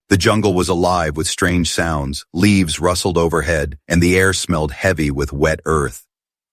The jungle was alive with strange sounds, leaves rustled overhead, and the air smelled heavy with wet earth.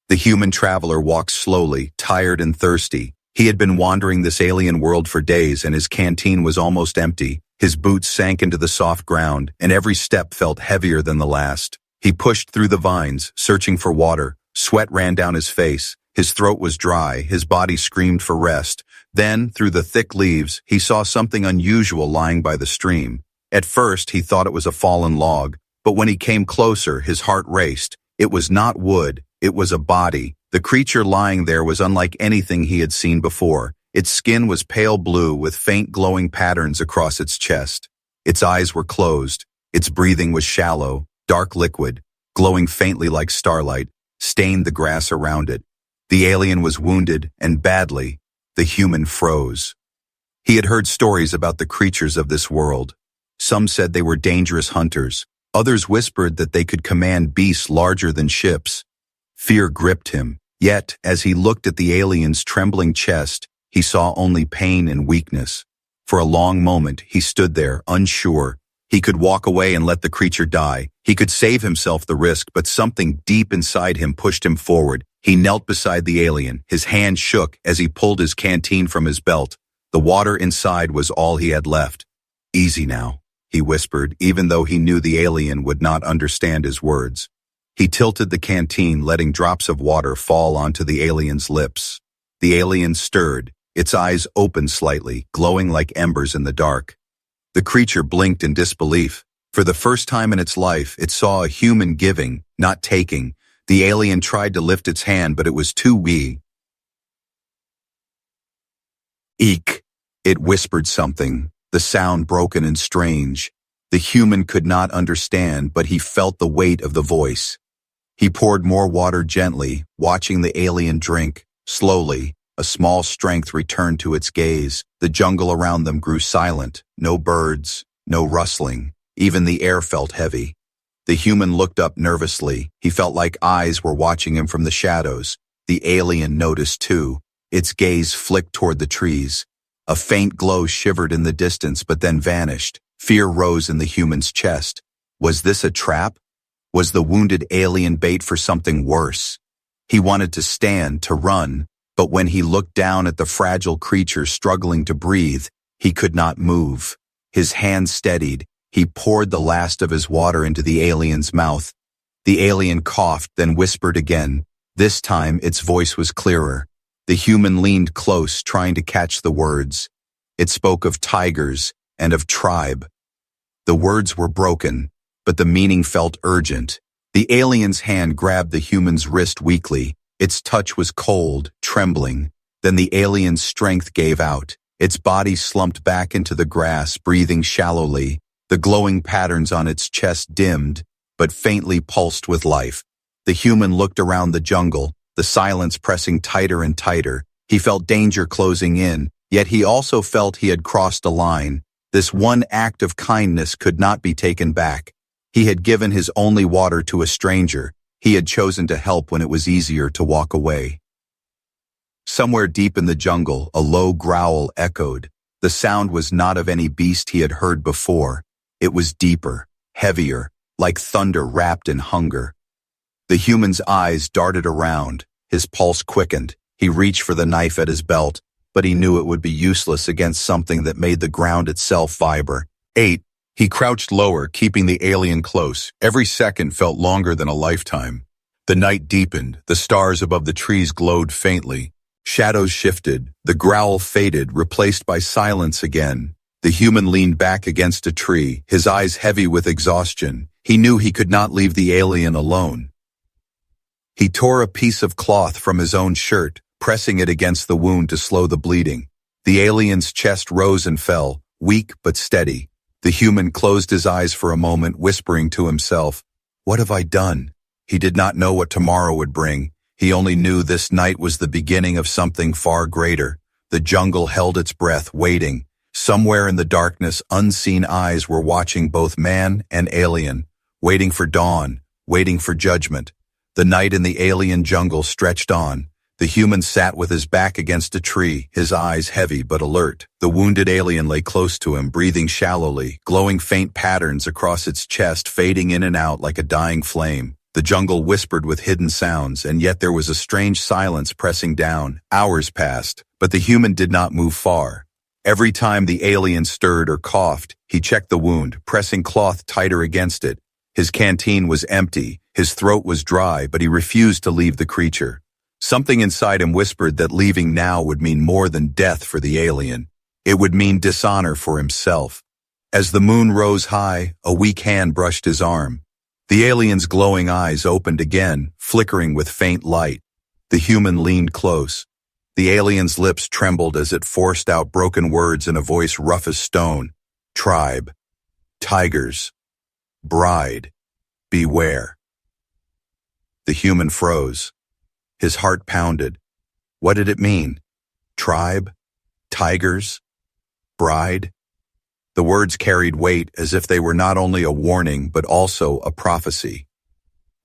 The human traveler walked slowly, tired and thirsty. He had been wandering this alien world for days, and his canteen was almost empty. His boots sank into the soft ground, and every step felt heavier than the last. He pushed through the vines, searching for water. Sweat ran down his face. His throat was dry. His body screamed for rest. Then, through the thick leaves, he saw something unusual lying by the stream. At first, he thought it was a fallen log, but when he came closer, his heart raced. It was not wood. It was a body. The creature lying there was unlike anything he had seen before. Its skin was pale blue with faint glowing patterns across its chest. Its eyes were closed. Its breathing was shallow, dark liquid, glowing faintly like starlight, stained the grass around it. The alien was wounded, and badly. The human froze. He had heard stories about the creatures of this world. Some said they were dangerous hunters. Others whispered that they could command beasts larger than ships. Fear gripped him. Yet, as he looked at the alien's trembling chest, he saw only pain and weakness. For a long moment, he stood there, unsure. He could walk away and let the creature die. He could save himself the risk, but something deep inside him pushed him forward. He knelt beside the alien. His hand shook as he pulled his canteen from his belt. The water inside was all he had left. "Easy now," he whispered, even though he knew the alien would not understand his words. He tilted the canteen, letting drops of water fall onto the alien's lips. The alien stirred, its eyes opened slightly, glowing like embers in the dark. The creature blinked in disbelief. For the first time in its life, it saw a human giving, not taking. The alien tried to lift its hand, but it was too weak. "Eek," it whispered something, the sound broken and strange. The human could not understand, but he felt the weight of the voice. He poured more water gently, watching the alien drink. Slowly, a small strength returned to its gaze. The jungle around them grew silent. No birds, no rustling. Even the air felt heavy. The human looked up nervously. He felt like eyes were watching him from the shadows. The alien noticed too. Its gaze flicked toward the trees. A faint glow shivered in the distance but then vanished. Fear rose in the human's chest. Was this a trap? Was the wounded alien bait for something worse? He wanted to stand, to run, but when he looked down at the fragile creature struggling to breathe, he could not move. His hand steadied. He poured the last of his water into the alien's mouth. The alien coughed, then whispered again. This time, its voice was clearer. The human leaned close, trying to catch the words. It spoke of tigers and of tribe. The words were broken, but the meaning felt urgent. The alien's hand grabbed the human's wrist weakly. Its touch was cold, trembling. Then the alien's strength gave out. Its body slumped back into the grass, breathing shallowly. The glowing patterns on its chest dimmed, but faintly pulsed with life. The human looked around the jungle, the silence pressing tighter and tighter. He felt danger closing in, yet he also felt he had crossed a line. This one act of kindness could not be taken back. He had given his only water to a stranger. He had chosen to help when it was easier to walk away. Somewhere deep in the jungle, a low growl echoed. The sound was not of any beast he had heard before. It was deeper, heavier, like thunder wrapped in hunger. The human's eyes darted around. His pulse quickened. He reached for the knife at his belt, but he knew it would be useless against something that made the ground itself vibrate. 8. He crouched lower, keeping the alien close. Every second felt longer than a lifetime. The night deepened. The stars above the trees glowed faintly. Shadows shifted. The growl faded, replaced by silence again. The human leaned back against a tree, his eyes heavy with exhaustion. He knew he could not leave the alien alone. He tore a piece of cloth from his own shirt, pressing it against the wound to slow the bleeding. The alien's chest rose and fell, weak but steady. The human closed his eyes for a moment, whispering to himself, "What have I done?" He did not know what tomorrow would bring. He only knew this night was the beginning of something far greater. The jungle held its breath, waiting. Somewhere in the darkness, unseen eyes were watching both man and alien, waiting for dawn, waiting for judgment. The night in the alien jungle stretched on. The human sat with his back against a tree, his eyes heavy but alert. The wounded alien lay close to him, breathing shallowly, glowing faint patterns across its chest, fading in and out like a dying flame. The jungle whispered with hidden sounds, and yet there was a strange silence pressing down. Hours passed, but the human did not move far. Every time the alien stirred or coughed, he checked the wound, pressing cloth tighter against it. His canteen was empty, his throat was dry, but he refused to leave the creature. Something inside him whispered that leaving now would mean more than death for the alien. It would mean dishonor for himself. As the moon rose high, a weak hand brushed his arm. The alien's glowing eyes opened again, flickering with faint light. The human leaned close. The alien's lips trembled as it forced out broken words in a voice rough as stone. Tribe. Tigers. Bride. Beware. The human froze. His heart pounded. What did it mean? Tribe? Tigers? Bride? The words carried weight as if they were not only a warning but also a prophecy.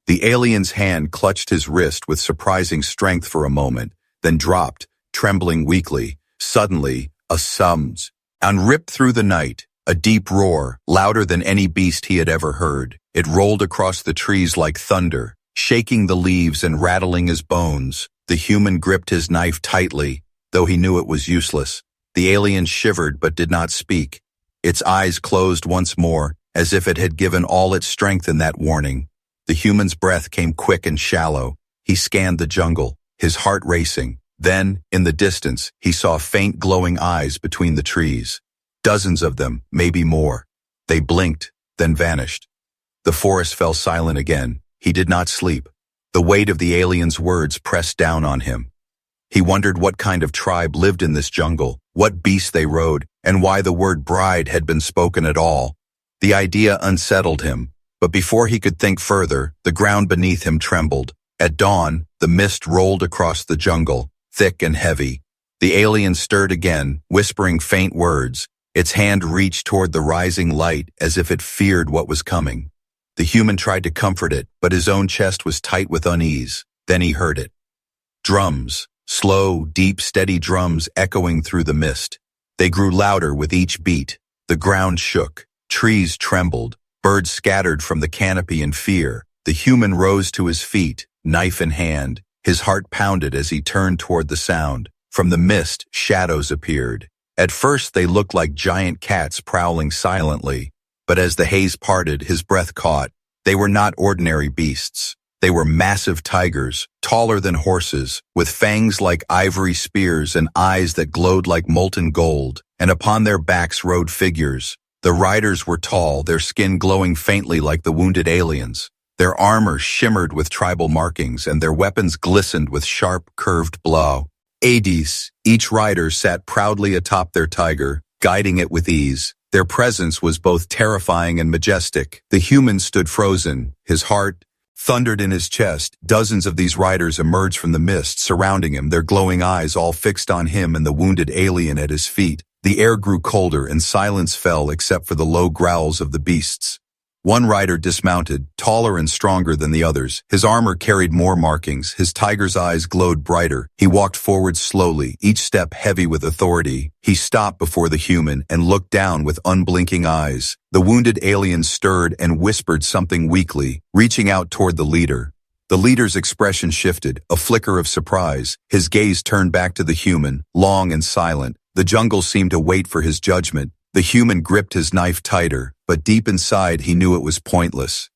The alien's hand clutched his wrist with surprising strength for a moment, then dropped, trembling weakly. Suddenly, a summons, and ripped through the night, a deep roar, louder than any beast he had ever heard. It rolled across the trees like thunder, shaking the leaves and rattling his bones. The human gripped his knife tightly, though he knew it was useless. The alien shivered but did not speak. Its eyes closed once more, as if it had given all its strength in that warning. The human's breath came quick and shallow. He scanned the jungle, his heart racing. Then, in the distance, he saw faint glowing eyes between the trees. Dozens of them, maybe more. They blinked, then vanished. The forest fell silent again. He did not sleep. The weight of the alien's words pressed down on him. He wondered what kind of tribe lived in this jungle, what beasts they rode, and why the word bride had been spoken at all. The idea unsettled him, but before he could think further, the ground beneath him trembled. At dawn, the mist rolled across the jungle, thick and heavy. The alien stirred again, whispering faint words. Its hand reached toward the rising light as if it feared what was coming. The human tried to comfort it, but his own chest was tight with unease. Then he heard it. Drums, slow, deep, steady drums echoing through the mist. They grew louder with each beat. The ground shook. Trees trembled. Birds scattered from the canopy in fear. The human rose to his feet, knife in hand. His heart pounded as he turned toward the sound. From the mist, shadows appeared. At first they looked like giant cats prowling silently. But as the haze parted, his breath caught. They were not ordinary beasts. They were massive tigers, taller than horses, with fangs like ivory spears and eyes that glowed like molten gold. And upon their backs rode figures. The riders were tall, their skin glowing faintly like the wounded aliens. Their armor shimmered with tribal markings, and their weapons glistened with sharp, curved blow. Hades, each rider sat proudly atop their tiger, guiding it with ease. Their presence was both terrifying and majestic. The human stood frozen, his heart thundered in his chest. Dozens of these riders emerged from the mist, surrounding him, their glowing eyes all fixed on him and the wounded alien at his feet. The air grew colder and silence fell except for the low growls of the beasts. One rider dismounted, taller and stronger than the others. His armor carried more markings. His tiger's eyes glowed brighter. He walked forward slowly, each step heavy with authority. He stopped before the human and looked down with unblinking eyes. The wounded alien stirred and whispered something weakly, reaching out toward the leader. The leader's expression shifted, a flicker of surprise. His gaze turned back to the human, long and silent. The jungle seemed to wait for his judgment. The human gripped his knife tighter, but deep inside he knew it was pointless.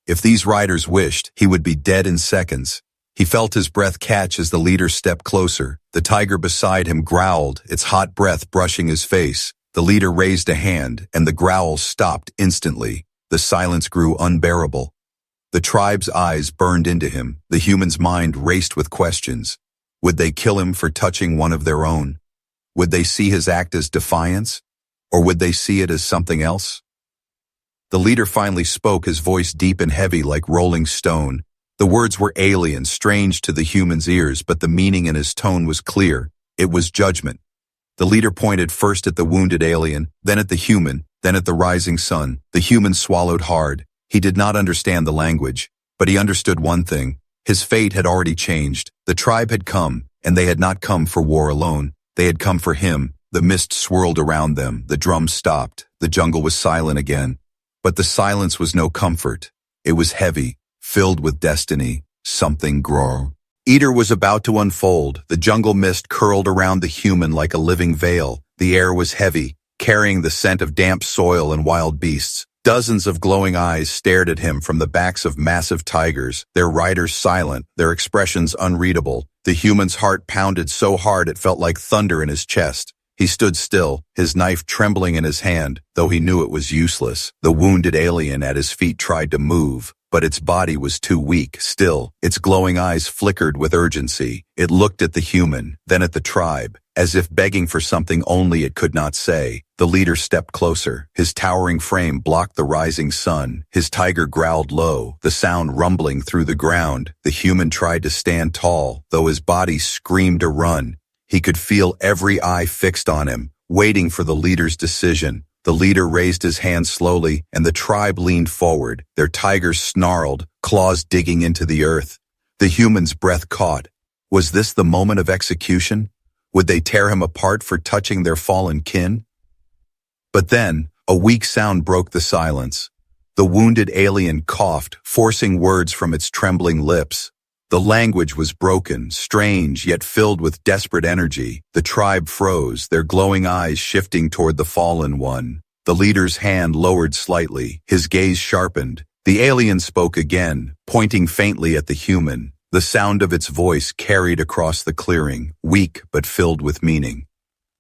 If these riders wished, he would be dead in seconds. He felt his breath catch as the leader stepped closer. The tiger beside him growled, its hot breath brushing his face. The leader raised a hand, and the growl stopped instantly. The silence grew unbearable. The tribe's eyes burned into him. The human's mind raced with questions. Would they kill him for touching one of their own? Would they see his act as defiance? Or would they see it as something else? The leader finally spoke, his voice deep and heavy like rolling stone. The words were alien, strange to the human's ears, but the meaning in his tone was clear. It was judgment. The leader pointed first at the wounded alien, then at the human, then at the rising sun. The human swallowed hard. He did not understand the language, but he understood one thing. His fate had already changed. The tribe had come, and they had not come for war alone. They had come for him. The mist swirled around them. The drums stopped. The jungle was silent again. But the silence was no comfort. It was heavy, filled with destiny. Something grew. Eater was about to unfold. The jungle mist curled around the human like a living veil. The air was heavy, carrying the scent of damp soil and wild beasts. Dozens of glowing eyes stared at him from the backs of massive tigers, their riders silent, their expressions unreadable. The human's heart pounded so hard it felt like thunder in his chest. He stood still, his knife trembling in his hand, though he knew it was useless. The wounded alien at his feet tried to move, but its body was too weak. Still, its glowing eyes flickered with urgency. It looked at the human, then at the tribe, as if begging for something only it could not say. The leader stepped closer. His towering frame blocked the rising sun. His tiger growled low, the sound rumbling through the ground. The human tried to stand tall, though his body screamed to run. He could feel every eye fixed on him, waiting for the leader's decision. The leader raised his hand slowly, and the tribe leaned forward. Their tigers snarled, claws digging into the earth. The human's breath caught. Was this the moment of execution? Would they tear him apart for touching their fallen kin? But then, a weak sound broke the silence. The wounded alien coughed, forcing words from its trembling lips. The language was broken, strange, yet filled with desperate energy. The tribe froze, their glowing eyes shifting toward the fallen one. The leader's hand lowered slightly, his gaze sharpened. The alien spoke again, pointing faintly at the human. The sound of its voice carried across the clearing, weak but filled with meaning.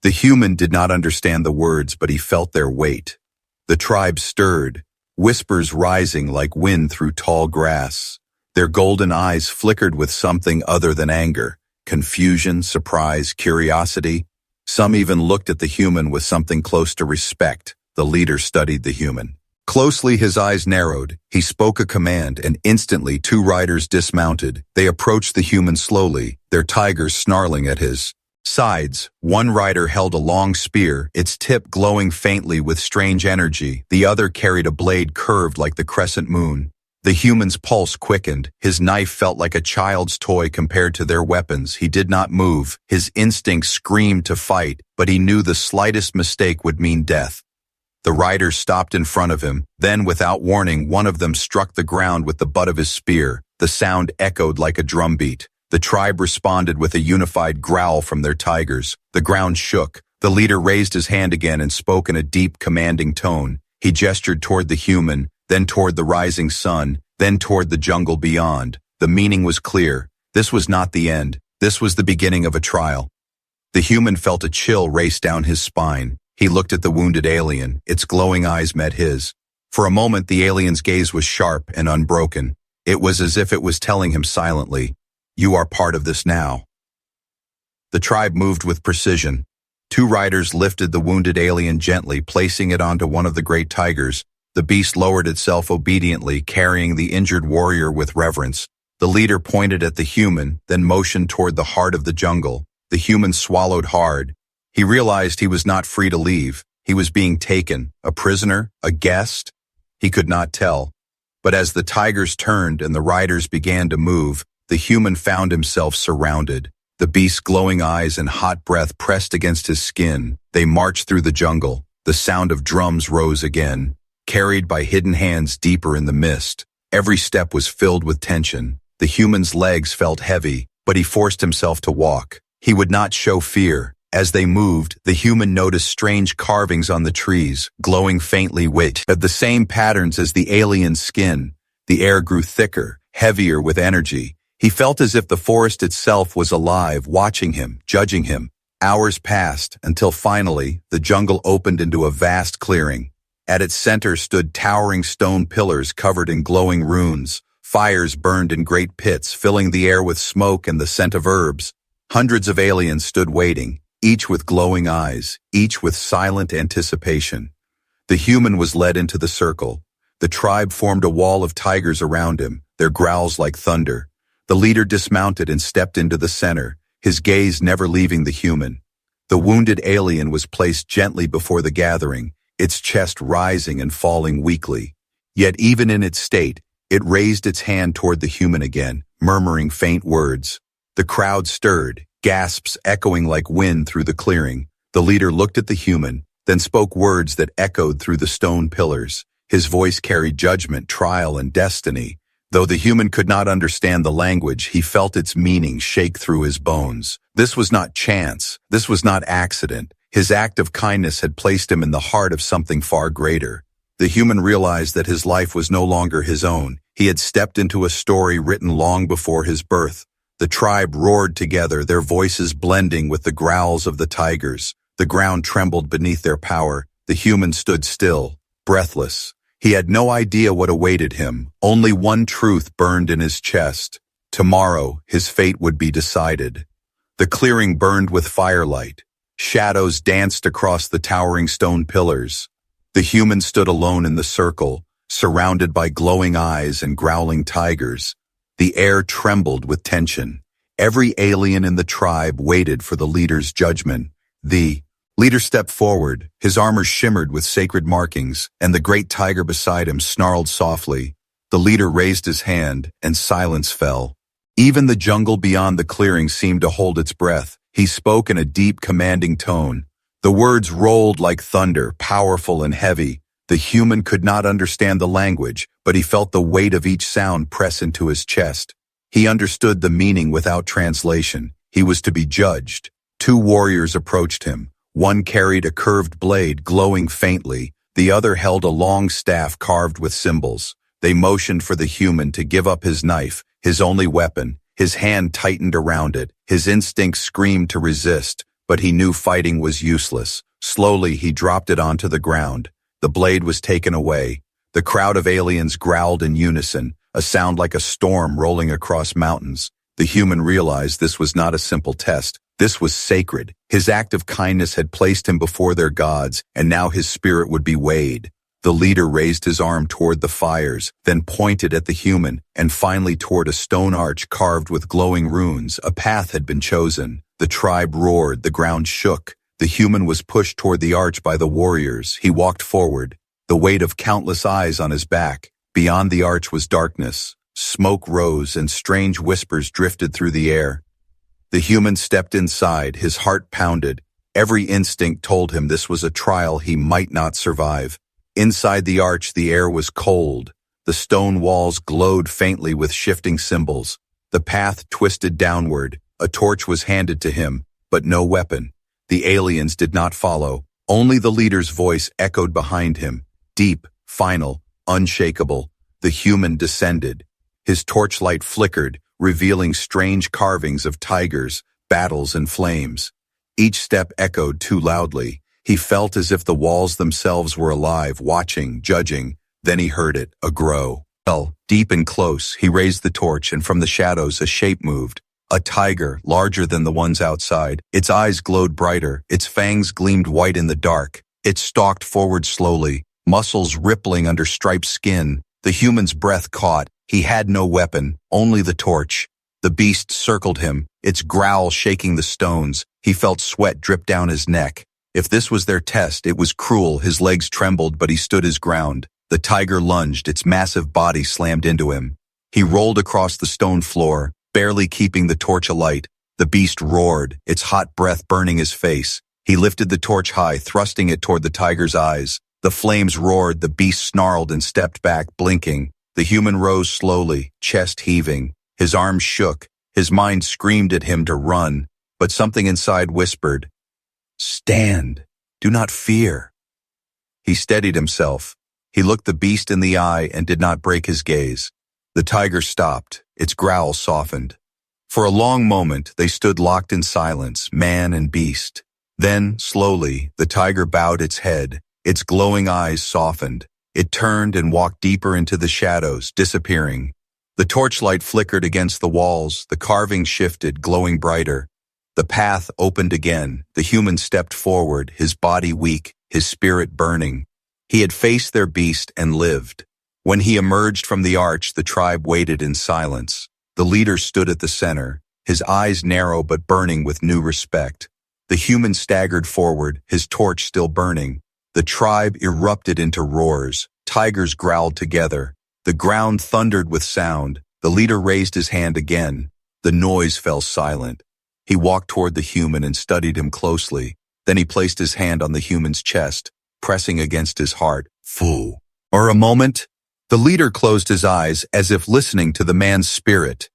The human did not understand the words, but he felt their weight. The tribe stirred, whispers rising like wind through tall grass. Their golden eyes flickered with something other than anger, confusion, surprise, curiosity. Some even looked at the human with something close to respect. The leader studied the human. Closely, his eyes narrowed. He spoke a command, and instantly 2 riders dismounted. They approached the human slowly, their tigers snarling at his sides. One rider held a long spear, its tip glowing faintly with strange energy. The other carried a blade curved like the crescent moon. The human's pulse quickened. His knife felt like a child's toy compared to their weapons. He did not move. His instinct screamed to fight, but he knew the slightest mistake would mean death. The rider stopped in front of him. Then, without warning, one of them struck the ground with the butt of his spear. The sound echoed like a drumbeat. The tribe responded with a unified growl from their tigers. The ground shook. The leader raised his hand again and spoke in a deep, commanding tone. He gestured toward the human, then toward the rising sun, then toward the jungle beyond. The meaning was clear. This was not the end. This was the beginning of a trial. The human felt a chill race down his spine. He looked at the wounded alien. Its glowing eyes met his. For a moment, the alien's gaze was sharp and unbroken. It was as if it was telling him silently, "You are part of this now." The tribe moved with precision. 2 riders lifted the wounded alien gently, placing it onto one of the great tigers. The beast lowered itself obediently, carrying the injured warrior with reverence. The leader pointed at the human, then motioned toward the heart of the jungle. The human swallowed hard. He realized he was not free to leave. He was being taken, a prisoner, a guest. He could not tell. But as the tigers turned and the riders began to move, the human found himself surrounded. The beast's glowing eyes and hot breath pressed against his skin. They marched through the jungle. The sound of drums rose again, carried by hidden hands deeper in the mist. Every step was filled with tension. The human's legs felt heavy, but he forced himself to walk. He would not show fear. As they moved, the human noticed strange carvings on the trees, glowing faintly with the same patterns as the alien's skin. The air grew thicker, heavier with energy. He felt as if the forest itself was alive, watching him, judging him. Hours passed, until finally, the jungle opened into a vast clearing. At its center stood towering stone pillars covered in glowing runes. Fires burned in great pits, filling the air with smoke and the scent of herbs. Hundreds of aliens stood waiting, each with glowing eyes, each with silent anticipation. The human was led into the circle. The tribe formed a wall of tigers around him, their growls like thunder. The leader dismounted and stepped into the center, his gaze never leaving the human. The wounded alien was placed gently before the gathering, its chest rising and falling weakly. Yet even in its state, it raised its hand toward the human again, murmuring faint words. The crowd stirred, gasps echoing like wind through the clearing. The leader looked at the human, then spoke words that echoed through the stone pillars. His voice carried judgment, trial, and destiny. Though the human could not understand the language, he felt its meaning shake through his bones. This was not chance. This was not accident. His act of kindness had placed him in the heart of something far greater. The human realized that his life was no longer his own. He had stepped into a story written long before his birth. The tribe roared together, their voices blending with the growls of the tigers. The ground trembled beneath their power. The human stood still, breathless. He had no idea what awaited him. Only one truth burned in his chest. Tomorrow, his fate would be decided. The clearing burned with firelight. Shadows danced across the towering stone pillars. The human stood alone in the circle, surrounded by glowing eyes and growling tigers. The air trembled with tension. Every alien in the tribe waited for the leader's judgment. The leader stepped forward. His armor shimmered with sacred markings, and the great tiger beside him snarled softly. The leader raised his hand, and silence fell. Even the jungle beyond the clearing seemed to hold its breath. He spoke in a deep, commanding tone. The words rolled like thunder, powerful and heavy. The human could not understand the language, but he felt the weight of each sound press into his chest. He understood the meaning without translation. He was to be judged. Two warriors approached him. One carried a curved blade glowing faintly. The other held a long staff carved with symbols. They motioned for the human to give up his knife, his only weapon. His hand tightened around it. His instincts screamed to resist, but he knew fighting was useless. Slowly, he dropped it onto the ground. The blade was taken away. The crowd of aliens growled in unison, a sound like a storm rolling across mountains. The human realized this was not a simple test. This was sacred. His act of kindness had placed him before their gods, and now his spirit would be weighed. The leader raised his arm toward the fires, then pointed at the human, and finally toward a stone arch carved with glowing runes. A path had been chosen. The tribe roared, the ground shook. The human was pushed toward the arch by the warriors. He walked forward, the weight of countless eyes on his back. Beyond the arch was darkness. Smoke rose and strange whispers drifted through the air. The human stepped inside, his heart pounded. Every instinct told him this was a trial he might not survive. Inside the arch, the air was cold. The stone walls glowed faintly with shifting symbols. The path twisted downward. A torch was handed to him, but no weapon. The aliens did not follow. Only the leader's voice echoed behind him, deep, final, unshakable. The human descended. His torchlight flickered, revealing strange carvings of tigers, battles, and flames. Each step echoed too loudly. He felt as if the walls themselves were alive, watching, judging. Then he heard it, a grow. Deep and close, he raised the torch, and from the shadows a shape moved. A tiger, larger than the ones outside. Its eyes glowed brighter. Its fangs gleamed white in the dark. It stalked forward slowly, muscles rippling under striped skin. The human's breath caught. He had no weapon, only the torch. The beast circled him, its growl shaking the stones. He felt sweat drip down his neck. If this was their test, it was cruel. His legs trembled, but he stood his ground. The tiger lunged, its massive body slammed into him. He rolled across the stone floor, barely keeping the torch alight. The beast roared, its hot breath burning his face. He lifted the torch high, thrusting it toward the tiger's eyes. The flames roared, the beast snarled and stepped back, blinking. The human rose slowly, chest heaving. His arms shook. His mind screamed at him to run, but something inside whispered, "Stand. Do not fear." He steadied himself. He looked the beast in the eye and did not break his gaze. The tiger stopped. Its growl softened. For a long moment, they stood locked in silence, man and beast. Then, slowly, the tiger bowed its head. Its glowing eyes softened. It turned and walked deeper into the shadows, disappearing. The torchlight flickered against the walls. The carving shifted, glowing brighter. The path opened again. The human stepped forward, his body weak, his spirit burning. He had faced their beast and lived. When he emerged from the arch, the tribe waited in silence. The leader stood at the center, his eyes narrow but burning with new respect. The human staggered forward, his torch still burning. The tribe erupted into roars. Tigers growled together. The ground thundered with sound. The leader raised his hand again. The noise fell silent. He walked toward the human and studied him closely. Then he placed his hand on the human's chest, pressing against his heart. Fu. For a moment, the leader closed his eyes as if listening to the man's spirit.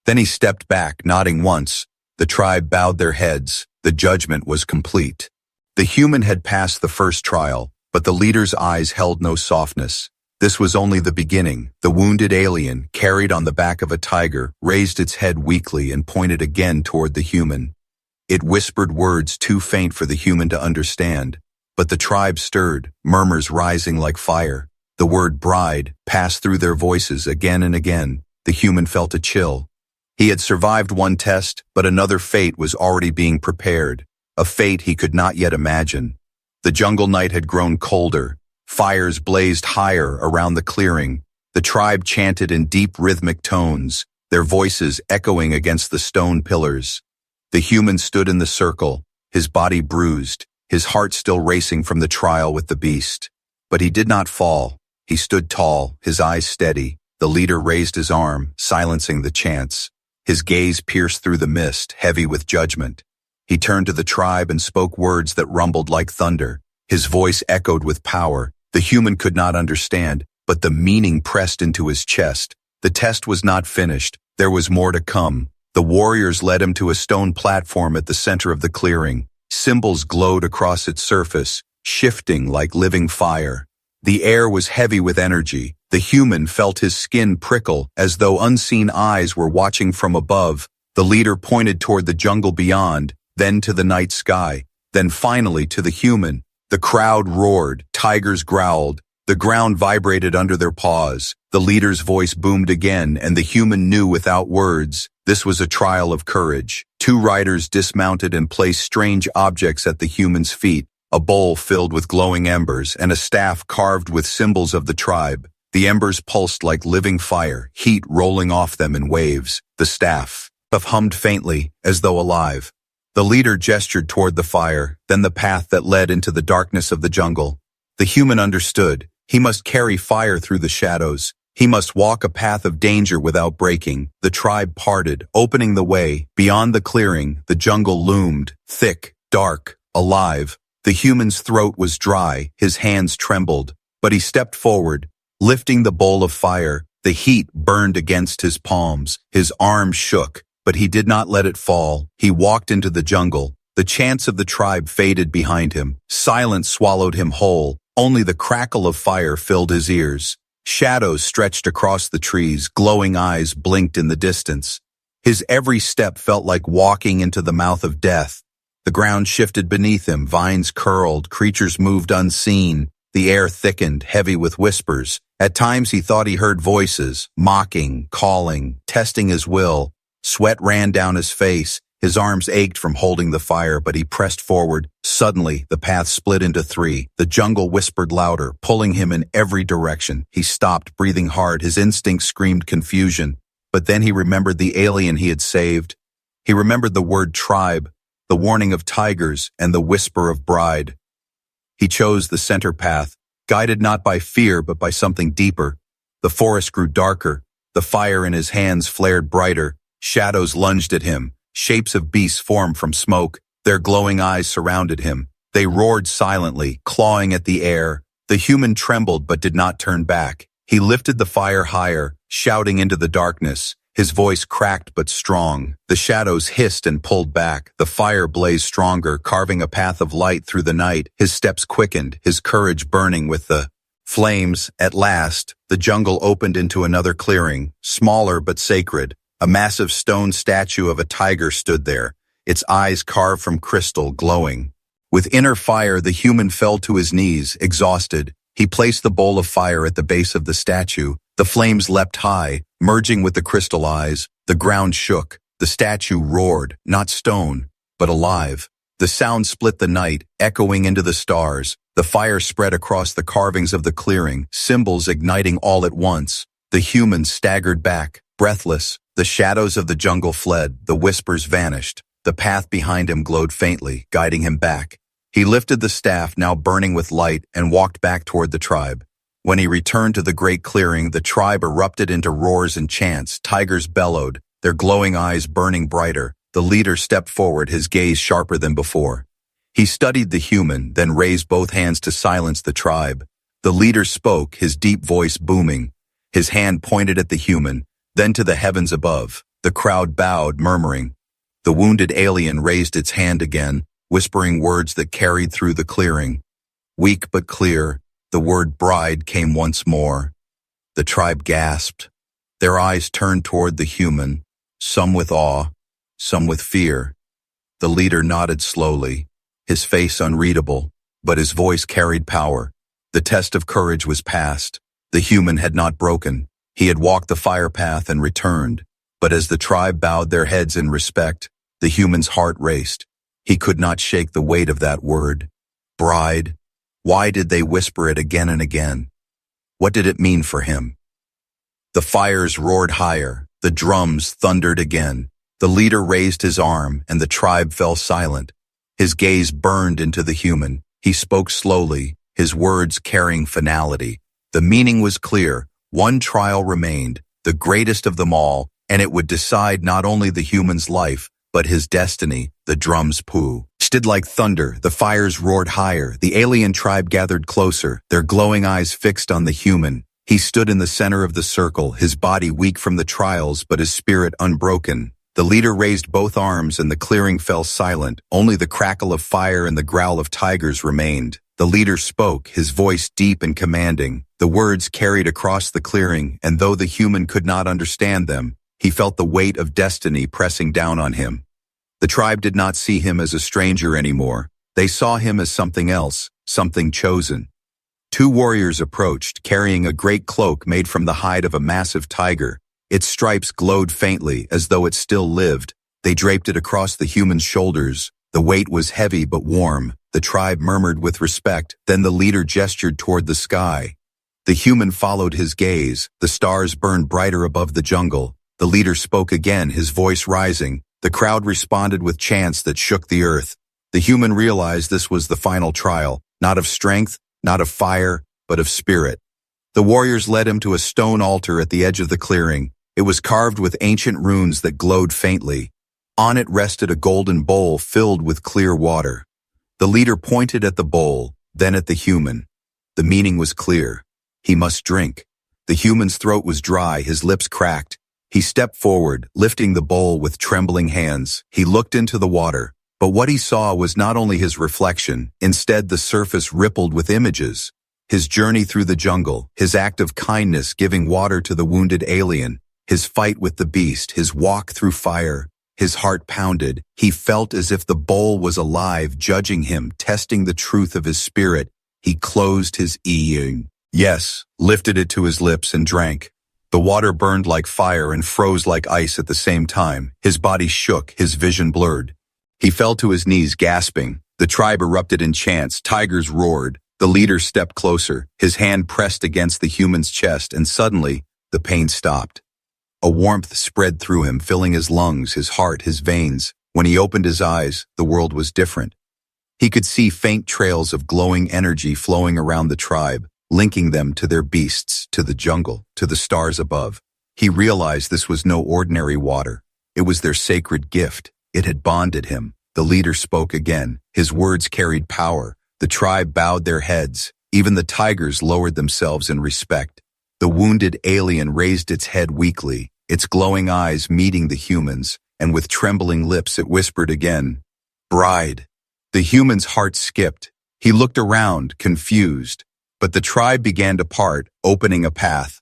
Then he stepped back, nodding once. The tribe bowed their heads. The judgment was complete. The human had passed the first trial, but the leader's eyes held no softness. This was only the beginning. The wounded alien, carried on the back of a tiger, raised its head weakly and pointed again toward the human. It whispered words too faint for the human to understand, but the tribe stirred, murmurs rising like fire. The word bride passed through their voices again and again. The human felt a chill. He had survived one test, but another fate was already being prepared, a fate he could not yet imagine. The jungle night had grown colder. Fires blazed higher around the clearing. The tribe chanted in deep rhythmic tones, their voices echoing against the stone pillars. The human stood in the circle, his body bruised, his heart still racing from the trial with the beast. But he did not fall. He stood tall, his eyes steady. The leader raised his arm, silencing the chants. His gaze pierced through the mist, heavy with judgment. He turned to the tribe and spoke words that rumbled like thunder. His voice echoed with power. The human could not understand, but the meaning pressed into his chest. The test was not finished. There was more to come. The warriors led him to a stone platform at the center of the clearing. Symbols glowed across its surface, shifting like living fire. The air was heavy with energy. The human felt his skin prickle as though unseen eyes were watching from above. The leader pointed toward the jungle beyond, then to the night sky, then finally to the human. The crowd roared, tigers growled, the ground vibrated under their paws. The leader's voice boomed again, and the human knew without words. This was a trial of courage. Two riders dismounted and placed strange objects at the human's feet, a bowl filled with glowing embers and a staff carved with symbols of the tribe. The embers pulsed like living fire, heat rolling off them in waves. The staff hummed faintly, as though alive. The leader gestured toward the fire, then the path that led into the darkness of the jungle. The human understood. He must carry fire through the shadows. He must walk a path of danger without breaking. The tribe parted, opening the way. Beyond the clearing, the jungle loomed, thick, dark, alive. The human's throat was dry, his hands trembled, but he stepped forward, lifting the bowl of fire. The heat burned against his palms, his arms shook, but he did not let it fall. He walked into the jungle. The chants of the tribe faded behind him. Silence swallowed him whole. Only the crackle of fire filled his ears. Shadows stretched across the trees, glowing eyes blinked in the distance. His every step felt like walking into the mouth of death. The ground shifted beneath him, vines curled, creatures moved unseen. The air thickened, heavy with whispers. At times he thought he heard voices, mocking, calling, testing his will. Sweat ran down his face. His arms ached from holding the fire, but he pressed forward. Suddenly, the path split into three. The jungle whispered louder, pulling him in every direction. He stopped, breathing hard. His instincts screamed confusion. But then he remembered the alien he had saved. He remembered the word tribe, the warning of tigers, and the whisper of bride. He chose the center path, guided not by fear but by something deeper. The forest grew darker. The fire in his hands flared brighter. Shadows lunged at him. Shapes of beasts formed from smoke. Their glowing eyes surrounded him. They roared silently, clawing at the air. The human trembled but did not turn back. He lifted the fire higher, shouting into the darkness. His voice cracked but strong. The shadows hissed and pulled back. The fire blazed stronger, carving a path of light through the night. His steps quickened, his courage burning with the flames. At last, the jungle opened into another clearing, smaller but sacred. A massive stone statue of a tiger stood there, its eyes carved from crystal, glowing. With inner fire, the human fell to his knees, exhausted. He placed the bowl of fire at the base of the statue. The flames leapt high, merging with the crystal eyes. The ground shook. The statue roared, not stone, but alive. The sound split the night, echoing into the stars. The fire spread across the carvings of the clearing, symbols igniting all at once. The human staggered back, breathless. The shadows of the jungle fled, the whispers vanished. The path behind him glowed faintly, guiding him back. He lifted the staff, now burning with light, and walked back toward the tribe. When he returned to the great clearing, the tribe erupted into roars and chants. Tigers bellowed, their glowing eyes burning brighter. The leader stepped forward, his gaze sharper than before. He studied the human, then raised both hands to silence the tribe. The leader spoke, his deep voice booming. His hand pointed at the human, then to the heavens above. The crowd bowed, murmuring. The wounded alien raised its hand again, whispering words that carried through the clearing. Weak but clear, the word bride came once more. The tribe gasped. Their eyes turned toward the human, some with awe, some with fear. The leader nodded slowly, his face unreadable, but his voice carried power. The test of courage was passed. The human had not broken. He had walked the fire path and returned. But as the tribe bowed their heads in respect, the human's heart raced. He could not shake the weight of that word. Bride. Why did they whisper it again and again? What did it mean for him? The fires roared higher. The drums thundered again. The leader raised his arm, and the tribe fell silent. His gaze burned into the human. He spoke slowly, his words carrying finality. The meaning was clear. One trial remained, the greatest of them all, and it would decide not only the human's life, but his destiny. The drums stood like thunder, the fires roared higher, the alien tribe gathered closer, their glowing eyes fixed on the human. He stood in the center of the circle, his body weak from the trials, but his spirit unbroken. The leader raised both arms and the clearing fell silent. Only the crackle of fire and the growl of tigers remained. The leader spoke, his voice deep and commanding. The words carried across the clearing, and though the human could not understand them, he felt the weight of destiny pressing down on him. The tribe did not see him as a stranger anymore. They saw him as something else, something chosen. Two warriors approached, carrying a great cloak made from the hide of a massive tiger. Its stripes glowed faintly, as though it still lived. They draped it across the human's shoulders. The weight was heavy but warm. The tribe murmured with respect. Then the leader gestured toward the sky. The human followed his gaze. The stars burned brighter above the jungle. The leader spoke again, his voice rising. The crowd responded with chants that shook the earth. The human realized this was the final trial, not of strength, not of fire, but of spirit. The warriors led him to a stone altar at the edge of the clearing. It was carved with ancient runes that glowed faintly. On it rested a golden bowl filled with clear water. The leader pointed at the bowl, then at the human. The meaning was clear. He must drink. The human's throat was dry, his lips cracked. He stepped forward, lifting the bowl with trembling hands. He looked into the water, but what he saw was not only his reflection. Instead, the surface rippled with images. His journey through the jungle, his act of kindness giving water to the wounded alien, his fight with the beast, his walk through fire. His heart pounded. He felt as if the bowl was alive, judging him, testing the truth of his spirit. He closed his ear. Yes, lifted it to his lips and drank. The water burned like fire and froze like ice at the same time. His body shook, his vision blurred. He fell to his knees, gasping. The tribe erupted in chants. Tigers roared. The leader stepped closer. His hand pressed against the human's chest, and suddenly, the pain stopped. A warmth spread through him, filling his lungs, his heart, his veins. When he opened his eyes, the world was different. He could see faint trails of glowing energy flowing around the tribe, linking them to their beasts, to the jungle, to the stars above. He realized this was no ordinary water. It was their sacred gift. It had bonded him. The leader spoke again. His words carried power. The tribe bowed their heads. Even the tigers lowered themselves in respect. The wounded alien raised its head weakly, its glowing eyes meeting the humans, and with trembling lips it whispered again, "Bride." The human's heart skipped. He looked around, confused. But the tribe began to part, opening a path.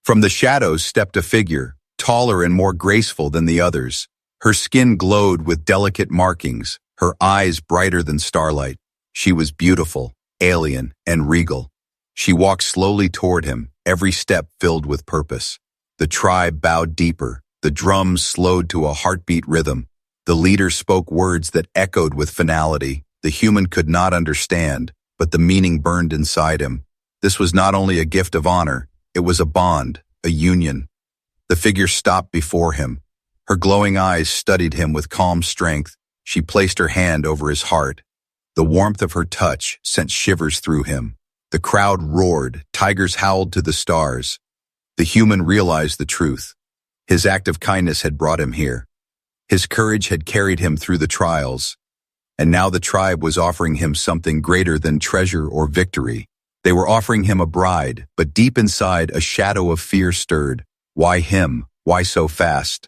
From the shadows stepped a figure, taller and more graceful than the others. Her skin glowed with delicate markings, her eyes brighter than starlight. She was beautiful, alien, and regal. She walked slowly toward him, every step filled with purpose. The tribe bowed deeper. The drums slowed to a heartbeat rhythm. The leader spoke words that echoed with finality. The human could not understand, but the meaning burned inside him. This was not only a gift of honor, it was a bond, a union. The figure stopped before him. Her glowing eyes studied him with calm strength. She placed her hand over his heart. The warmth of her touch sent shivers through him. The crowd roared, tigers howled to the stars. The human realized the truth. His act of kindness had brought him here. His courage had carried him through the trials. And now the tribe was offering him something greater than treasure or victory. They were offering him a bride, but deep inside a shadow of fear stirred. Why him? Why so fast?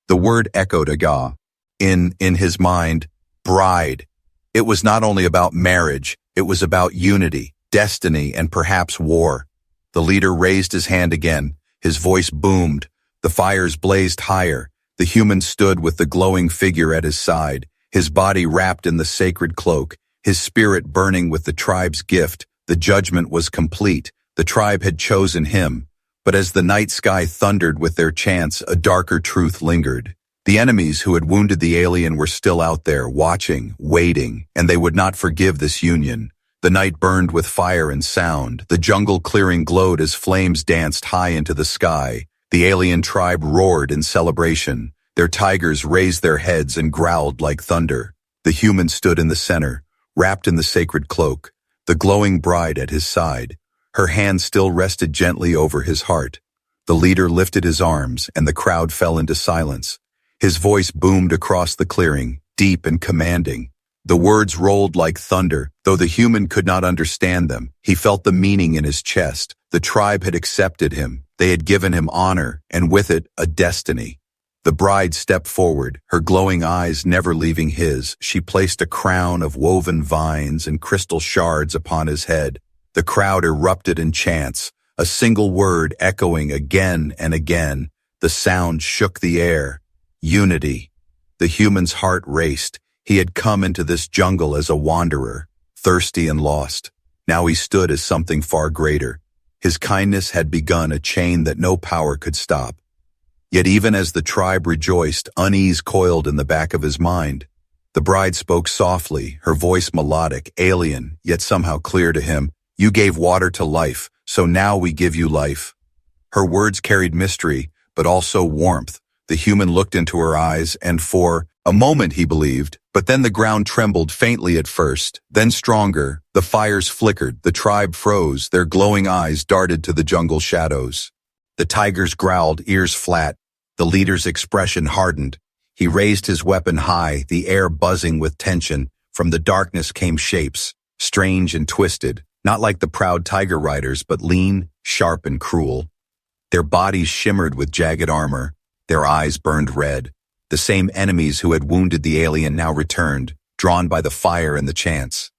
The word echoed Aga. In his mind, bride. It was not only about marriage, it was about unity, destiny, and perhaps war. The leader raised his hand again. His voice boomed. The fires blazed higher. The human stood with the glowing figure at his side, his body wrapped in the sacred cloak, his spirit burning with the tribe's gift. The judgment was complete. The tribe had chosen him. But as the night sky thundered with their chants, a darker truth lingered. The enemies who had wounded the alien were still out there, watching, waiting, and they would not forgive this union. The night burned with fire and sound. The jungle clearing glowed as flames danced high into the sky. The alien tribe roared in celebration. Their tigers raised their heads and growled like thunder. The human stood in the center, wrapped in the sacred cloak, the glowing bride at his side. Her hand still rested gently over his heart. The leader lifted his arms, and the crowd fell into silence. His voice boomed across the clearing, deep and commanding. The words rolled like thunder, though the human could not understand them. He felt the meaning in his chest. The tribe had accepted him. They had given him honor, and with it, a destiny. The bride stepped forward, her glowing eyes never leaving his. She placed a crown of woven vines and crystal shards upon his head. The crowd erupted in chants, a single word echoing again and again. The sound shook the air. Unity. The human's heart raced. He had come into this jungle as a wanderer, thirsty and lost. Now he stood as something far greater. His kindness had begun a chain that no power could stop. Yet even as the tribe rejoiced, unease coiled in the back of his mind. The bride spoke softly, her voice melodic, alien, yet somehow clear to him. You gave water to life, so now we give you life. Her words carried mystery, but also warmth. The human looked into her eyes, and for a moment he believed, but then the ground trembled faintly at first, then stronger. The fires flickered, the tribe froze, their glowing eyes darted to the jungle shadows. The tigers growled, ears flat. The leader's expression hardened. He raised his weapon high, the air buzzing with tension. From the darkness came shapes, strange and twisted, not like the proud tiger riders, but lean, sharp, and cruel. Their bodies shimmered with jagged armor. Their eyes burned red. The same enemies who had wounded the alien now returned, drawn by the fire and the chants.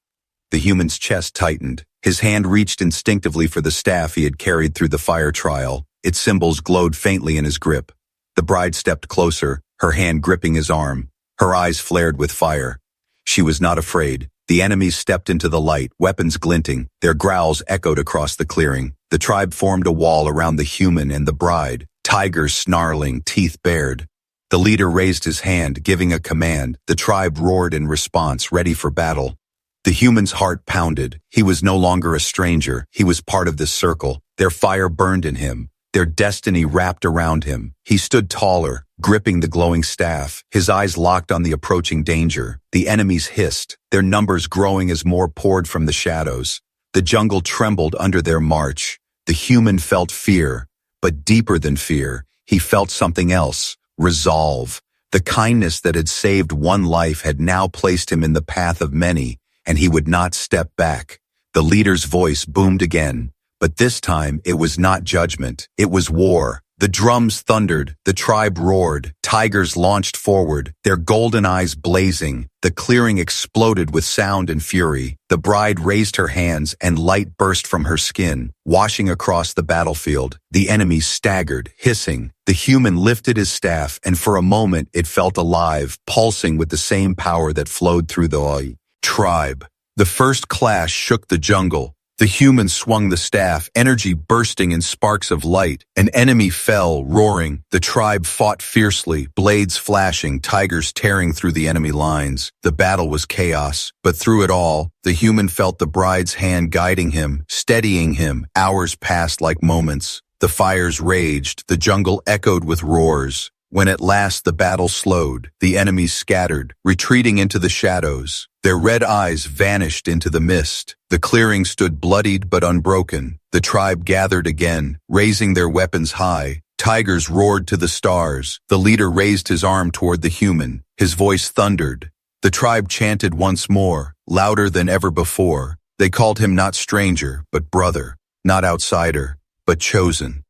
The human's chest tightened. His hand reached instinctively for the staff he had carried through the fire trial. Its symbols glowed faintly in his grip. The bride stepped closer, her hand gripping his arm. Her eyes flared with fire. She was not afraid. The enemies stepped into the light, weapons glinting. Their growls echoed across the clearing. The tribe formed a wall around the human and the bride, tigers snarling, teeth bared. The leader raised his hand, giving a command. The tribe roared in response, ready for battle. The human's heart pounded. He was no longer a stranger. He was part of this circle. Their fire burned in him. Their destiny wrapped around him. He stood taller, gripping the glowing staff, his eyes locked on the approaching danger. The enemies hissed, their numbers growing as more poured from the shadows. The jungle trembled under their march. The human felt fear, but deeper than fear, he felt something else, resolve. The kindness that had saved one life had now placed him in the path of many, and he would not step back. The leader's voice boomed again. But this time, it was not judgment. It was war. The drums thundered. The tribe roared. Tigers launched forward, their golden eyes blazing. The clearing exploded with sound and fury. The bride raised her hands, and light burst from her skin, washing across the battlefield. The enemies staggered, hissing. The human lifted his staff, and for a moment it felt alive, pulsing with the same power that flowed through the tribe. The first clash shook the jungle. The human swung the staff, energy bursting in sparks of light. An enemy fell, roaring. The tribe fought fiercely, blades flashing, tigers tearing through the enemy lines. The battle was chaos, but through it all, the human felt the bride's hand guiding him, steadying him. Hours passed like moments. The fires raged, the jungle echoed with roars. When at last the battle slowed, the enemies scattered, retreating into the shadows. Their red eyes vanished into the mist. The clearing stood bloodied but unbroken. The tribe gathered again, raising their weapons high. Tigers roared to the stars. The leader raised his arm toward the human. His voice thundered. The tribe chanted once more, louder than ever before. They called him not stranger, but brother, not outsider, but chosen.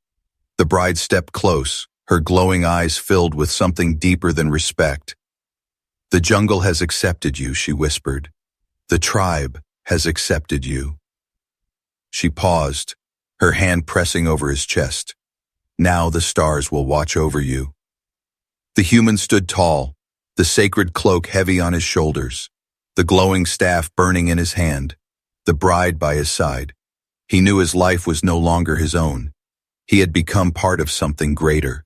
The bride stepped close, her glowing eyes filled with something deeper than respect. "The jungle has accepted you," she whispered. "The tribe has accepted you." She paused, her hand pressing over his chest. "Now the stars will watch over you." The human stood tall, the sacred cloak heavy on his shoulders, the glowing staff burning in his hand, the bride by his side. He knew his life was no longer his own. He had become part of something greater.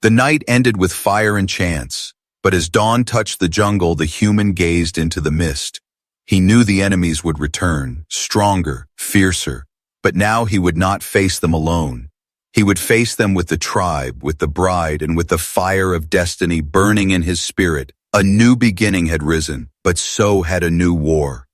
The night ended with fire and chants, but as dawn touched the jungle, the human gazed into the mist. He knew the enemies would return, stronger, fiercer, but now he would not face them alone. He would face them with the tribe, with the bride, and with the fire of destiny burning in his spirit. A new beginning had risen, but so had a new war.